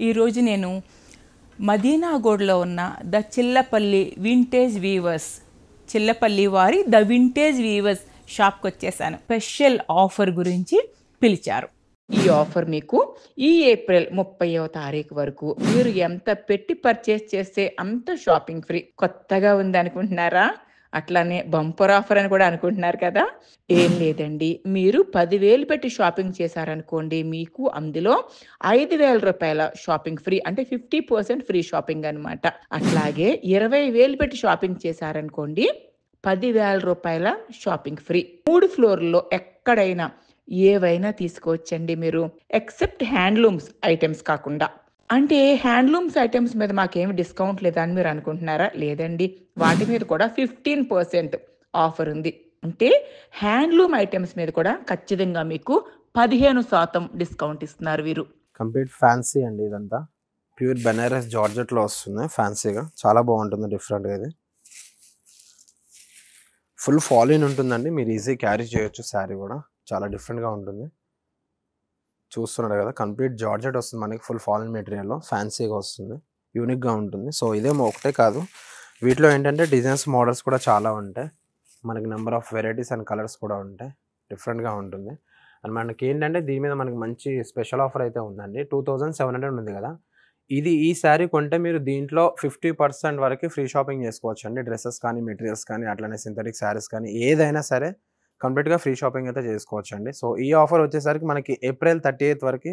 ఈరోజు నేను మదీనాగూడలో ఉన్న the Chillapalli vintage weavers, Chillapalli వారి ద వింటేజ్ వీవర్స్ షాప్కి వచ్చేసాను. స్పెషల్ ఆఫర్ గురించి పిలిచారు. ఈ ఆఫర్ మీకు ఈ ఏప్రిల్ 30వ తారీఖు వరకు మీరు ఎంత పెట్టి పర్చేస్ చేస్తే అంత షాపింగ్ ఫ్రీ. కొత్తగా ఉందనుకుంటున్నారా? అట్లానే బంపర్ ఆఫర్ అని కూడా అనుకుంటున్నారు కదా? ఏం లేదండి, మీరు 10,000 పెట్టి షాపింగ్ చేశారనుకోండి, మీకు అందులో 5,000 రూపాయల షాపింగ్ ఫ్రీ, అంటే 50% ఫ్రీ షాపింగ్ అనమాట. అట్లాగే 20,000 పెట్టి షాపింగ్ చేశారనుకోండి, 10,000 రూపాయల షాపింగ్ ఫ్రీ. 3 ఫ్లోర్లలో ఎక్కడైనా ఏవైనా తీసుకోవచ్చండి మీరు, ఎక్సెప్ట్ హ్యాండ్లూమ్స్ ఐటమ్స్ కాకుండా. అంటే హ్యాండ్లూమ్స్ ఐటమ్స్ మీద మాకేమి డిస్కౌంట్ లేదా అని మీరు అనుకుంటున్నారా? లేదండి, వాటి మీద కూడా 15% ఆఫర్ ఉంది. అంటే హ్యాండ్లూమ్ ఐటమ్స్ మీద కూడా ఖచ్చితంగా మీకు 15% డిస్కౌంట్ ఇస్తున్నారు వీరు. కంప్లీట్ ఫ్యాన్సీ అండి ఇదంతా. ప్యూర్ బెనారస్ జార్జెట్లో వస్తుంది ఫ్యాన్సీగా. చాలా బాగుంటుంది డిఫరెంట్గా. ఇది ఫుల్ ఫాలిన్ ఉంటుందండి, మీరు ఈజీ క్యారీ చేయొచ్చు. శారీ కూడా చాలా డిఫరెంట్గా ఉంటుంది. చూస్తున్నారు కదా, కంప్లీట్ జార్జెట్ వస్తుంది మనకి. ఫుల్ ఫాలిన్ మెటీరియల్లో ఫ్యాన్సీగా వస్తుంది, యూనిక్గా ఉంటుంది. సో ఇదేమో ఒకటే కాదు, వీటిలో ఏంటంటే డిజైన్స్ మోడల్స్ కూడా చాలా ఉంటాయి మనకి. Number of varieties and colours కూడా ఉంటాయి, డిఫరెంట్గా ఉంటుంది. అండ్ మనకి ఏంటంటే దీని మీద మనకి మంచి స్పెషల్ ఆఫర్ అయితే ఉందండి. 2700 ఉంది కదా, ఈ శారీ కొంటే మీరు దీంట్లో 50% వరకు ఫ్రీ షాపింగ్ చేసుకోవచ్చు అండి. డ్రెస్సెస్ కానీ, మెటీరియల్స్ కానీ, అట్లనే సింథటిక్ శారీస్ కానీ, ఏదైనా సరే కంప్లీట్గా ఫ్రీ షాపింగ్ అయితే చేసుకోవచ్చు అండి. సో ఈ ఆఫర్ వచ్చేసరికి మనకి ఏప్రిల్ 30th వరకు